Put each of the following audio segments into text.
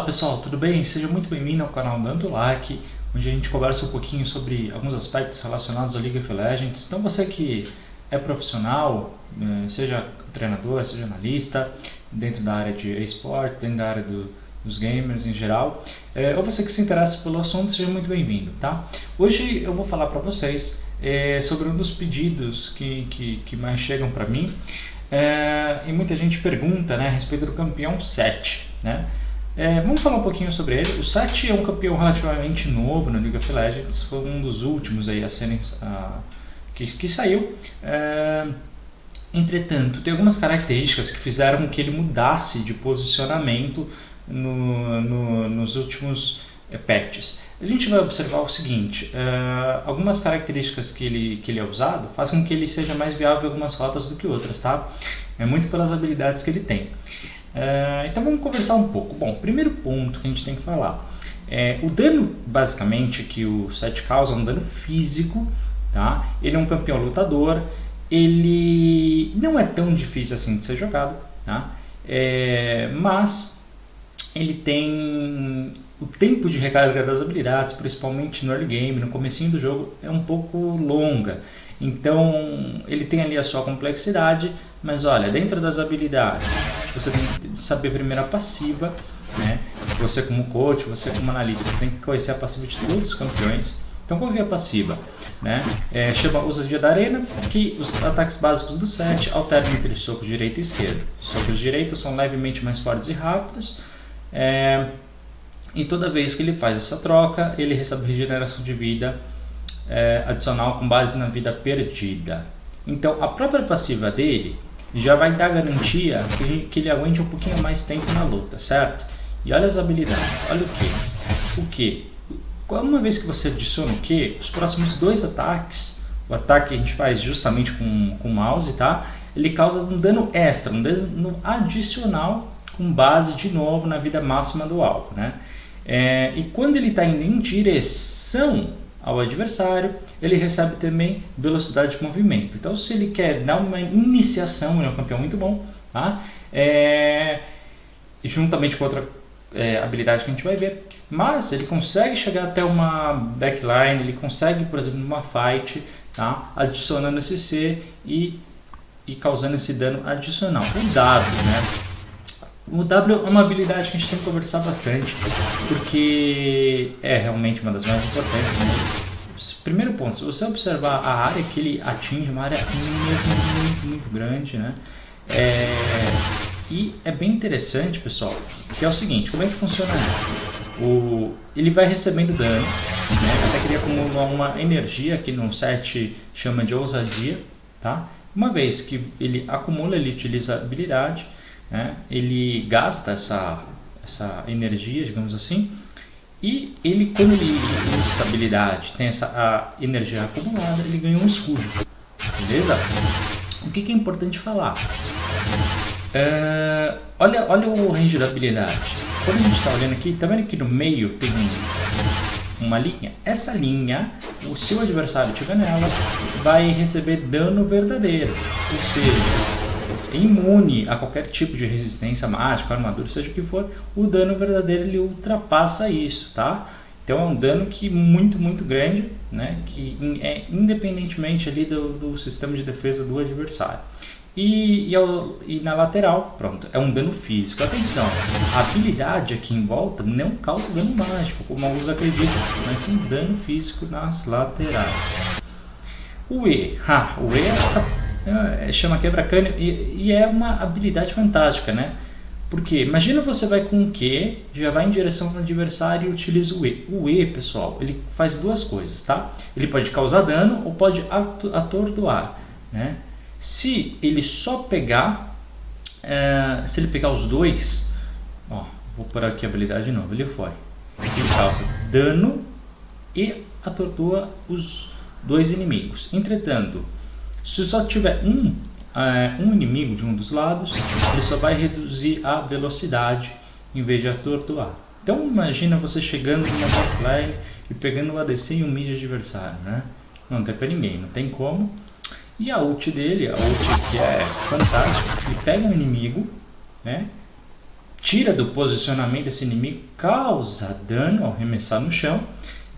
pessoal, tudo bem? Seja muito bem-vindo ao canal Dando Like, onde a gente conversa um pouquinho sobre alguns aspectos relacionados ao League of Legends. Então você que é profissional, seja treinador, seja analista, dentro da área de eSport, dentro da área dos gamers em geral, ou você que se interessa pelo assunto, seja muito bem-vindo, tá? Hoje eu vou falar para vocês sobre um dos pedidos que mais chegam para mim, e muita gente pergunta, né, a respeito do campeão 7, né? Vamos falar um pouquinho sobre ele. O 7 é um campeão relativamente novo no League of Legends, foi um dos últimos aí a serem, que saiu. Entretanto, tem algumas características que fizeram com que ele mudasse de posicionamento nos últimos patches. A gente vai observar o seguinte, algumas características que ele é usado fazem com que ele seja mais viável em algumas rotas do que outras, tá? É muito pelas habilidades que ele tem. Então vamos conversar um pouco. Bom, primeiro ponto que a gente tem que falar, o dano basicamente que o 7 causa é um dano físico, tá? Ele é um campeão lutador, ele não é tão difícil assim de ser jogado, tá? Mas ele tem o tempo de recarga das habilidades, principalmente no early game, no comecinho do jogo, é um pouco longa. Então ele tem ali a sua complexidade, mas olha, dentro das habilidades você tem que saber primeiro a passiva, né? Você como coach, você como analista tem que conhecer a passiva de todos os campeões. Então qual que é a passiva? Né? Chama ousadia da arena, que os ataques básicos do 7 alternam entre soco direito e esquerdo. Socos direitos são levemente mais fortes e rápidos, e toda vez que ele faz essa troca, ele recebe regeneração de vida adicional com base na vida perdida. Então a própria passiva dele já vai dar garantia que ele aguente um pouquinho mais tempo na luta, certo? E olha as habilidades, olha o que? Uma vez que você adiciona o que, os próximos dois ataques, o ataque que a gente faz justamente com o mouse, tá? Ele causa um dano extra, um dano adicional com base de novo na vida máxima do alvo, né? E quando ele está indo em direção ao adversário, ele recebe também velocidade de movimento. Então se ele quer dar uma iniciação, ele é um campeão muito bom, tá? Juntamente com outra habilidade que a gente vai ver, mas ele consegue chegar até uma backline, ele consegue, por exemplo, numa fight, tá? Adicionando esse C e causando esse dano adicional. O W, né? O W é uma habilidade que a gente tem que conversar bastante, porque é realmente uma das mais importantes, né? Primeiro ponto, se você observar a área que ele atinge, uma área mesmo muito grande, né? E é bem interessante, pessoal, que é o seguinte, como é que funciona isso? Ele vai recebendo dano, né? Até que ele acumula uma energia, que no 7 chama de ousadia, tá? Uma vez que ele acumula, ele utiliza a habilidade, né? Ele gasta essa energia, digamos assim, e ele, quando ele usa essa habilidade, tem a energia acumulada, ele ganha um escudo, beleza? O que é importante falar? Olha o range da habilidade. Quando a gente está olhando aqui, tá vendo que no meio tem uma linha? Essa linha, o seu adversário estiver nela, vai receber dano verdadeiro, ou seja, é imune a qualquer tipo de resistência mágica, armadura, seja o que for. O dano verdadeiro ele ultrapassa isso, tá? Então é um dano que muito grande, né? Que independentemente ali do sistema de defesa do adversário. E na lateral, pronto, é um dano físico. Atenção, a habilidade aqui em volta não causa dano mágico, como alguns acreditam, mas sim dano físico nas laterais. O E chama quebra-crânio e é uma habilidade fantástica, né? Porque imagina você vai com o Q, já vai em direção ao adversário e utiliza o E. O E, pessoal, ele faz duas coisas, tá? Ele pode causar dano ou pode atordoar, né? Se ele só pegar, se ele pegar os dois, ó, vou pôr aqui a habilidade de novo, ele foi. Ele causa dano e atordoa os dois inimigos. Entretanto, se só tiver um inimigo de um dos lados, ele só vai reduzir a velocidade em vez de atordoar. Então imagina você chegando numa backline e pegando o ADC e um mid adversário, né? Não tem pra ninguém, não tem como. E a ult dele, que é fantástica, ele pega um inimigo, né? tira do posicionamento esse inimigo, causa dano ao arremessar no chão.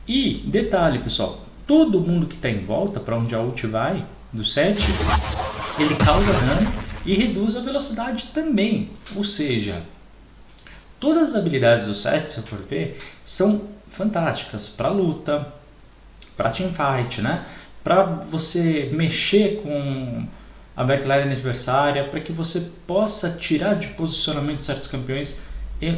E detalhe, pessoal, todo mundo que está em volta para onde a ult vai do set, ele causa dano e reduz a velocidade também. Ou seja, todas as habilidades do set, se for ver, são fantásticas para luta, para teamfight, né? Para você mexer com a backline adversária, para que você possa tirar de posicionamento certos campeões.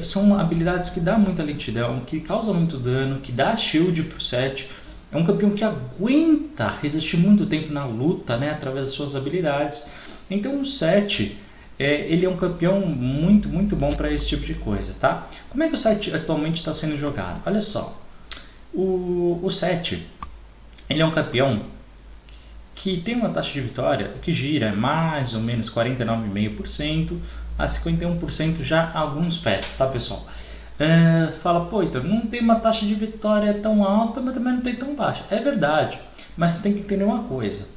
São habilidades que dão muita lentidão, que causam muito dano, que dá shield pro set. É um campeão que aguenta resistir muito tempo na luta, né, através das suas habilidades. Então o set, ele é um campeão muito bom para esse tipo de coisa, tá? Como é que o set atualmente está sendo jogado? Olha só, o set, ele é um campeão que tem uma taxa de vitória que gira mais ou menos 49,5% a 51% já alguns pets, tá, pessoal? Fala, pô, então não tem uma taxa de vitória tão alta, mas também não tem tão baixa. É verdade, mas você tem que entender uma coisa.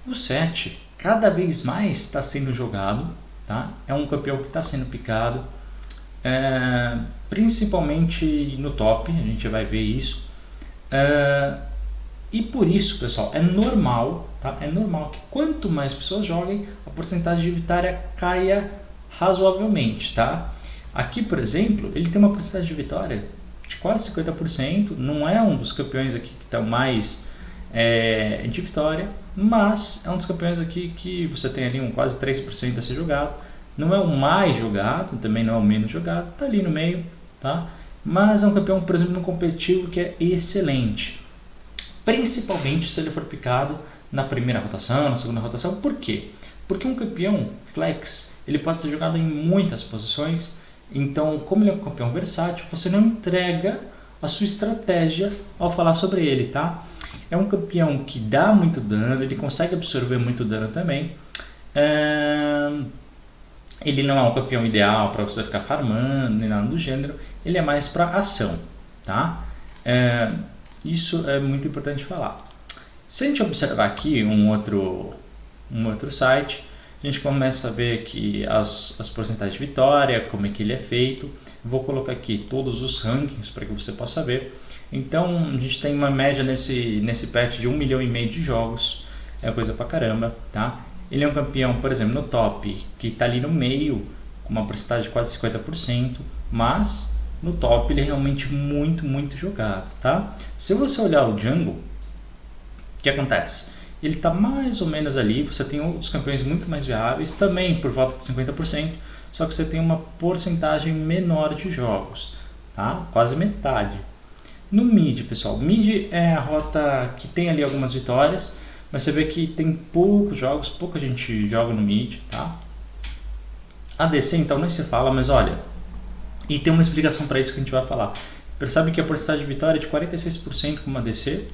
O set cada vez mais está sendo jogado, tá? É um campeão que está sendo picado, principalmente no top, a gente vai ver isso. E por isso, pessoal, é normal, tá? É normal que quanto mais pessoas joguem, a porcentagem de vitória caia razoavelmente, tá? Aqui, por exemplo, ele tem uma porcentagem de vitória de quase 50%, não é um dos campeões aqui que está mais de vitória, mas é um dos campeões aqui que você tem ali quase 3% a ser jogado. Não é o mais jogado, também não é o menos jogado, está ali no meio, tá? Mas é um campeão, por exemplo, no competitivo que é excelente. Principalmente se ele for picado na primeira rotação, na segunda rotação. Por quê? Porque um campeão flex, ele pode ser jogado em muitas posições. Então, como ele é um campeão versátil, você não entrega a sua estratégia ao falar sobre ele, tá? É um campeão que dá muito dano, ele consegue absorver muito dano também. Ele não é um campeão ideal para você ficar farmando, nem nada do gênero. Ele é mais para ação, tá? Isso é muito importante falar. Se a gente observar aqui um outro site, a gente começa a ver aqui as porcentagens de vitória, como é que ele é feito. Vou colocar aqui todos os rankings para que você possa ver. Então a gente tem uma média nesse patch de 1,5 milhão de jogos, é coisa pra caramba, tá? Ele é um campeão, por exemplo, no top, que está ali no meio, com uma porcentagem de quase 50%, mas no top ele é realmente muito jogado, tá? Se você olhar o jungle, o que acontece? Ele está mais ou menos ali, você tem outros campeões muito mais viáveis, também por volta de 50%, só que você tem uma porcentagem menor de jogos, tá? Quase metade. No mid, pessoal, mid é a rota que tem ali algumas vitórias, mas você vê que tem poucos jogos, pouca gente joga no mid, tá? ADC então nem se fala, mas olha, e tem uma explicação para isso que a gente vai falar. Percebe que a porcentagem de vitória é de 46% como ADC,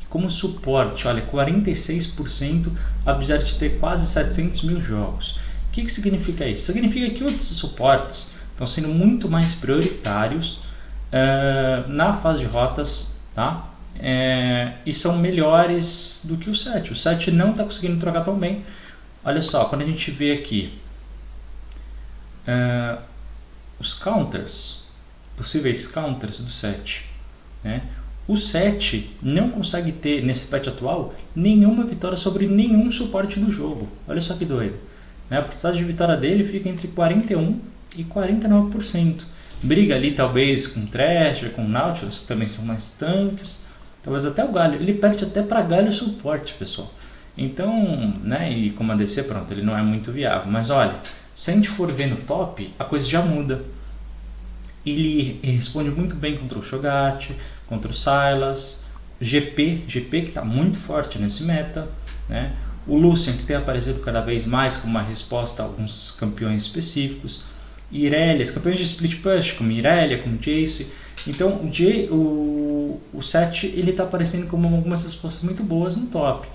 como suporte, olha, 46%, apesar de ter quase 700 mil jogos. O que significa isso? Significa que outros suportes estão sendo muito mais prioritários na fase de rotas, tá? E são melhores do que o set. O set não está conseguindo trocar tão bem. Olha só, quando a gente vê aqui os counters, possíveis counters do set, né? O set não consegue ter, nesse patch atual, nenhuma vitória sobre nenhum suporte do jogo. Olha só que doido, né? A porcentagem de vitória dele fica entre 41% e 49%. Briga ali talvez com Thresh, com Nautilus, que também são mais tanques. Talvez até o Galho. Ele perde até para Galho suporte, pessoal. Então, né, e como a DC, pronto, ele não é muito viável. Mas olha, se a gente for ver no top, a coisa já muda. Ele responde muito bem contra o Cho'Gath, contra o Sylas, GP que está muito forte nesse meta, né? O Lucian, que tem aparecido cada vez mais como uma resposta a alguns campeões específicos, Irelia, campeões de split push, como Irelia, como Jace. Então o set ele está aparecendo como algumas respostas muito boas no top.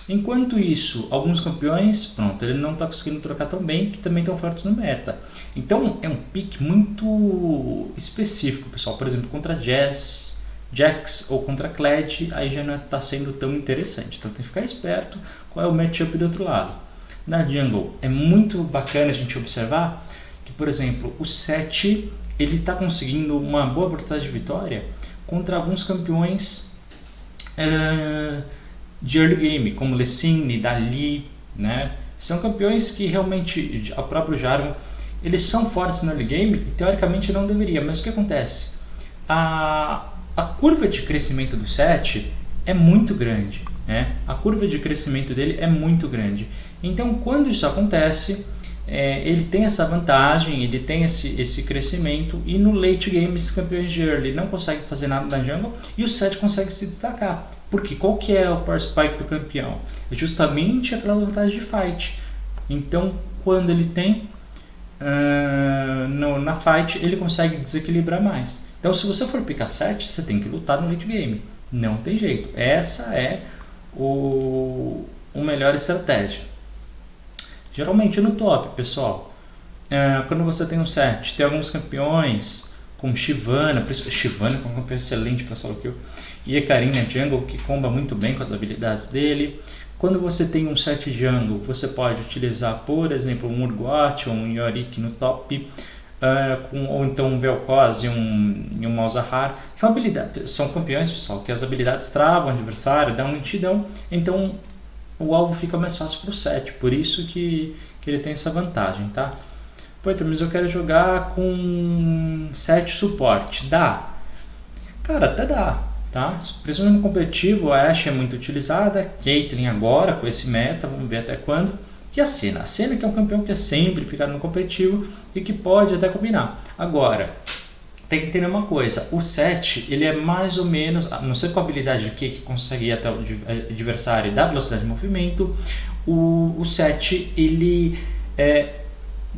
Enquanto isso, alguns campeões, pronto, ele não está conseguindo trocar tão bem, que também estão fortes no meta. Então é um pick muito específico, pessoal. Por exemplo, contra Jax ou contra Kled, aí já não está sendo tão interessante. Então tem que ficar esperto qual é o matchup do outro lado. Na jungle é muito bacana a gente observar que, por exemplo, o 7 ele está conseguindo uma boa porcentagem de vitória contra alguns campeões de early game, como Lessine, Dali, né? São campeões que realmente, a próprio Jarvan, eles são fortes no early game e teoricamente não deveria, mas o que acontece? A curva de crescimento do 7 é muito grande, né? A curva de crescimento dele é muito grande. Então, quando isso acontece, ele tem essa vantagem, ele tem esse crescimento, e no late game esses campeões de early não conseguem fazer nada na jungle e o 7 consegue se destacar. Porque qual que é o power spike do campeão? É justamente aquela vantagem de fight. Então, quando ele tem na fight, ele consegue desequilibrar mais. Então, se você for picar 7, você tem que lutar no late game. Não tem jeito. Essa é o melhor estratégia. Geralmente no top, pessoal, quando você tem um 7, tem alguns campeões como Shyvana que é um campeão excelente para solo kill, e Hecarim jungle, que comba muito bem com as habilidades dele. Quando você tem um 7 jungle, você pode utilizar, por exemplo, um Urgot ou um Yorick no top, ou então um Vel'Koz e um Malzahar. São campeões, pessoal, que as habilidades travam o adversário, dão lentidão, então o alvo fica mais fácil para o 7, por isso que ele tem essa vantagem, tá? Pô, então, mas eu quero jogar com 7 suporte, dá? Cara, até dá, tá? Principalmente no competitivo, a Ashe é muito utilizada, Caitlyn agora com esse meta, vamos ver até quando. E a Senna que é um campeão que é sempre picado no competitivo e que pode até combinar. Agora, tem que entender uma coisa, o 7 ele é mais ou menos, a não ser com a habilidade de que consegue ir até o adversário e dar velocidade de movimento, o 7 ele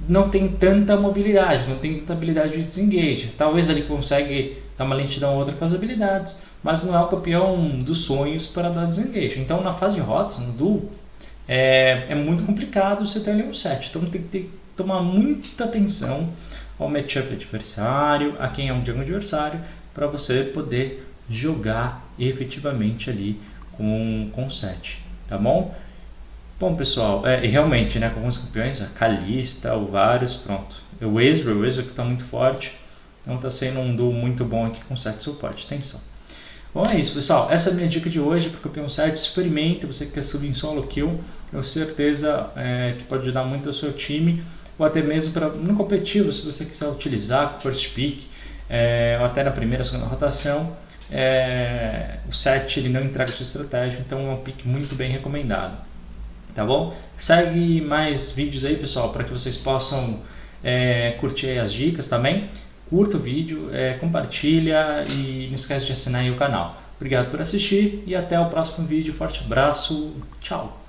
não tem tanta mobilidade, não tem tanta habilidade de desengage. Talvez ele consegue dar uma lentidão ou outra com as habilidades, mas não é o campeão dos sonhos para dar desengage. Então na fase de rotas, no duo, é muito complicado você ter ali um 7. Então tem que tomar muita atenção ao matchup adversário, a quem é um jungle adversário, para você poder jogar efetivamente ali com 7, tá bom? Bom, pessoal, realmente, né, com alguns campeões, a Kalista, o Varus, pronto. O Ezreal que está muito forte, então está sendo um duo muito bom aqui com 7 suporte, atenção. Bom, é isso, pessoal, essa é a minha dica de hoje para o campeão 7, experimente, você que quer subir em solo kill, tenho certeza que pode ajudar muito o seu time, ou até mesmo no competitivo, se você quiser utilizar com first pick, ou até na primeira, segunda rotação, o 7 ele não entrega sua estratégia, então é um pick muito bem recomendado. Tá bom? Segue mais vídeos aí, pessoal, para que vocês possam curtir aí as dicas também. Curta o vídeo, compartilha e não esquece de assinar aí o canal. Obrigado por assistir e até o próximo vídeo. Forte abraço, tchau!